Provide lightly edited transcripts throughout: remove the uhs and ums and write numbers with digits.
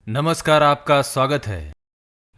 नमस्कार, आपका स्वागत है।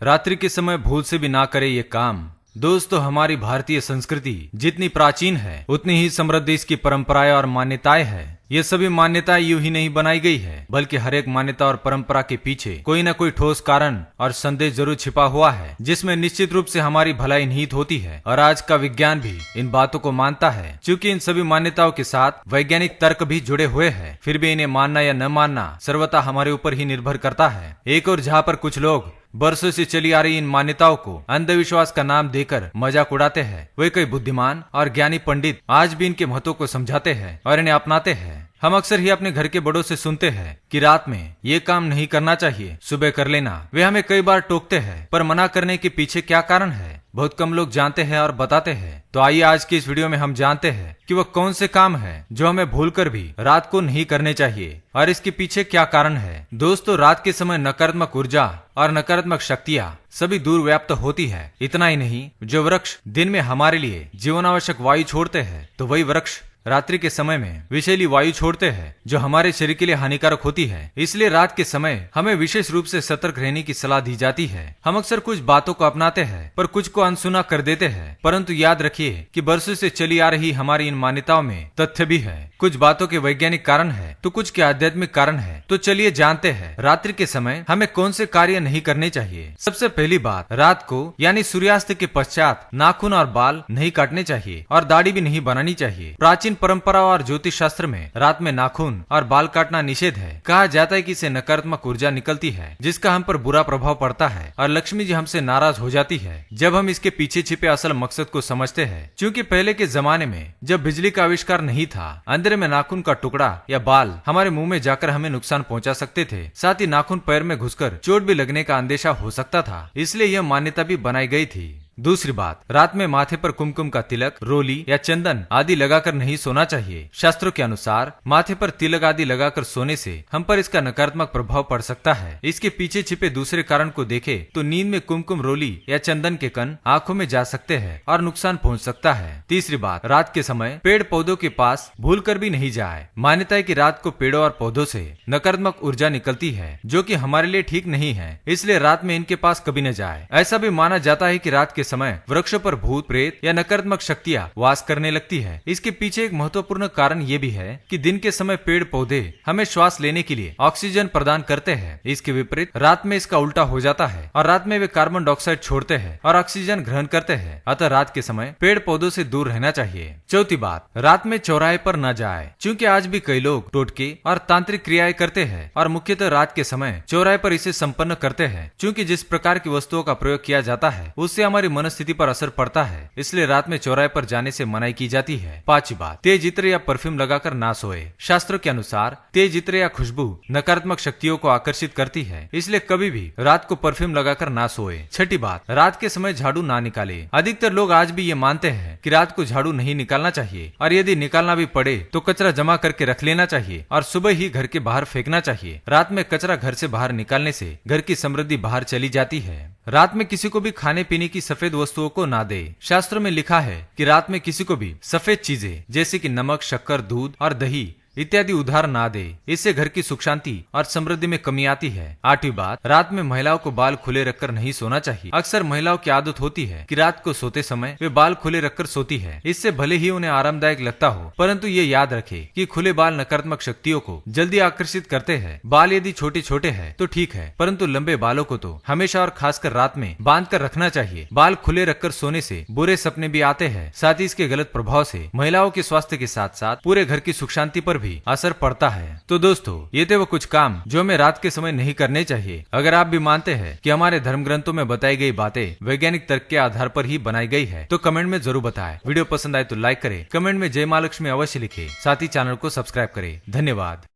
रात्रि के समय भूल से भी ना करे ये काम। दोस्तों, हमारी भारतीय संस्कृति जितनी प्राचीन है उतनी ही समृद्ध इसकी परंपराएं और मान्यताएं है। ये सभी मान्यताएं यूं ही नहीं बनाई गई है, बल्कि हर एक मान्यता और परंपरा के पीछे कोई न कोई ठोस कारण और संदेश जरूर छिपा हुआ है, जिसमें निश्चित रूप से हमारी भलाई निहित होती है। और आज का विज्ञान भी इन बातों को मानता है। क्योंकि इन सभी मान्यताओं के साथ वैज्ञानिक तर्क भी जुड़े हुए हैं, फिर भी इन्हें मानना या न मानना सर्वथा हमारे ऊपर ही निर्भर करता है। एक और जहाँ पर कुछ लोग बरसों से चली आ रही इन मान्यताओं को अंधविश्वास का नाम देकर मजाक उड़ाते हैं, वे कई बुद्धिमान और ज्ञानी पंडित आज भी इनके महत्व को समझाते हैं और इन्हें अपनाते हैं। हम अक्सर ही अपने घर के बड़ों से सुनते हैं कि रात में ये काम नहीं करना चाहिए, सुबह कर लेना। वे हमें कई बार टोकते हैं, पर मना करने के पीछे क्या कारण है बहुत कम लोग जानते हैं और बताते हैं। तो आइए आज की इस वीडियो में हम जानते हैं कि वह कौन से काम है जो हमें भूलकर भी रात को नहीं करने चाहिए और इसके पीछे क्या कारण है। दोस्तों, रात के समय नकारात्मक ऊर्जा और नकारात्मक शक्तियाँ सभी दूर व्याप्त होती है। इतना ही नहीं, जो वृक्ष दिन में हमारे लिए जीवन आवश्यक वायु छोड़ते हैं, तो वही वृक्ष रात्रि के समय में विषैली वायु छोड़ते हैं जो हमारे शरीर के लिए हानिकारक होती है। इसलिए रात के समय हमें विशेष रूप से सतर्क रहने की सलाह दी जाती है। हम अक्सर कुछ बातों को अपनाते हैं पर कुछ को अनसुना कर देते हैं, परंतु याद रखिए कि बरसों से चली आ रही हमारी इन मान्यताओं में तथ्य भी है। कुछ बातों के वैज्ञानिक कारण है तो कुछ के आध्यात्मिक कारण है। तो चलिए जानते हैं रात्रि के समय हमें कौन से कार्य नहीं करने चाहिए। सबसे पहली बात, रात को यानी सूर्यास्त के पश्चात नाखून और बाल नहीं काटने चाहिए और दाढ़ी भी नहीं बनानी चाहिए। प्राचीन परंपरा और ज्योतिष शास्त्र में रात में नाखून और बाल काटना निषेध है। कहा जाता है कि इससे नकारात्मक ऊर्जा निकलती है जिसका हम पर बुरा प्रभाव पड़ता है और लक्ष्मी जी हमसे नाराज हो जाती है जब हम इसके पीछे छिपे असल मकसद को समझते हैं। क्योंकि पहले के जमाने में जब बिजली का आविष्कार नहीं था, अंधेरे में नाखून का टुकड़ा या बाल हमारे मुंह में जाकर हमें नुकसान पहुंचा सकते थे। साथ ही नाखून पैर में घुसकर चोट भी लगने का अंदेशा हो सकता था, इसलिए यह मान्यता भी बनाई गई थी। दूसरी बात, रात में माथे पर कुमकुम का तिलक, रोली या चंदन आदि लगाकर नहीं सोना चाहिए। शास्त्रों के अनुसार माथे पर तिलक आदि लगाकर सोने से हम पर इसका नकारात्मक प्रभाव पड़ सकता है। इसके पीछे छिपे दूसरे कारण को देखें तो नींद में कुमकुम, रोली या चंदन के कण आंखों में जा सकते हैं और नुकसान पहुंच सकता है। तीसरी बात, रात के समय पेड़ पौधों के पास भूल कर भी नहीं जाए। मान्यता है कि रात को पेड़ों और पौधों से नकारात्मक ऊर्जा निकलती है जो कि हमारे लिए ठीक नहीं है, इसलिए रात में इनके पास कभी न जाए। ऐसा भी माना जाता है कि रात के समय वृक्षों पर भूत प्रेत या नकारात्मक शक्तियां वास करने लगती है। इसके पीछे एक महत्वपूर्ण कारण ये भी है कि दिन के समय पेड़ पौधे हमें श्वास लेने के लिए ऑक्सीजन प्रदान करते हैं। इसके विपरीत रात में इसका उल्टा हो जाता है और रात में वे कार्बन डाइऑक्साइड छोड़ते हैं और ऑक्सीजन ग्रहण करते हैं। अतः रात के समय पेड़ पौधों से दूर रहना चाहिए। चौथी बात, रात में चौराहे पर न जाए। क्योंकि आज भी कई लोग टोटके और तांत्रिक क्रियाएं करते हैं और मुख्यतः रात के समय चौराहे पर इसे संपन्न करते हैं। क्योंकि जिस प्रकार की वस्तुओं का प्रयोग किया जाता है उससे हमारी मनस्थिति पर असर पड़ता है, इसलिए रात में चौराहे पर जाने से मनाही की जाती है। पांचवी बात, तेज इत्र या परफ्यूम लगाकर ना सोए। शास्त्रों के अनुसार तेज इत्र या खुशबू नकारात्मक शक्तियों को आकर्षित करती है, इसलिए कभी भी रात को परफ्यूम लगाकर ना सोए। छठी बात, रात के समय झाड़ू ना निकाले। अधिकतर लोग आज भी ये मानते हैं कि रात को झाड़ू नहीं निकालना चाहिए और यदि निकालना भी पड़े तो कचरा जमा करके रख लेना चाहिए और सुबह ही घर के बाहर फेंकना चाहिए। रात में कचरा घर से बाहर निकालने से घर की समृद्धि बाहर चली जाती है। रात में किसी को भी खाने पीने की सफेद वस्तुओं को ना दे। शास्त्रों में लिखा है कि रात में किसी को भी सफेद चीजें जैसे कि नमक, शक्कर, दूध और दही इत्यादि उधार ना दे। इससे घर की सुख शांति और समृद्धि में कमी आती है। आठवीं बात, रात में महिलाओं को बाल खुले रखकर नहीं सोना चाहिए। अक्सर महिलाओं की आदत होती है कि रात को सोते समय वे बाल खुले रखकर सोती है। इससे भले ही उन्हें आरामदायक लगता हो, परंतु ये याद रखे कि खुले बाल नकारात्मक शक्तियों को जल्दी आकर्षित करते हैं। बाल यदि छोटे छोटे हैं तो ठीक है, परंतु लंबे बालों को तो हमेशा और खासकर रात में बांध कर रखना चाहिए। बाल खुले रखकर सोने से बुरे सपने भी आते हैं। साथ ही इसके गलत प्रभाव से महिलाओं के स्वास्थ्य के साथ साथ पूरे घर की सुख शांति पर भी असर पड़ता है। तो दोस्तों, ये थे वो कुछ काम जो हमें रात के समय नहीं करने चाहिए। अगर आप भी मानते हैं कि हमारे धर्म ग्रंथों में बताई गई बातें वैज्ञानिक तर्क के आधार पर ही बनाई गई है तो कमेंट में जरूर बताएं। वीडियो पसंद आए तो लाइक करें, कमेंट में जय माँ लक्ष्मी अवश्य लिखें, साथ ही चैनल को सब्सक्राइब करें। धन्यवाद।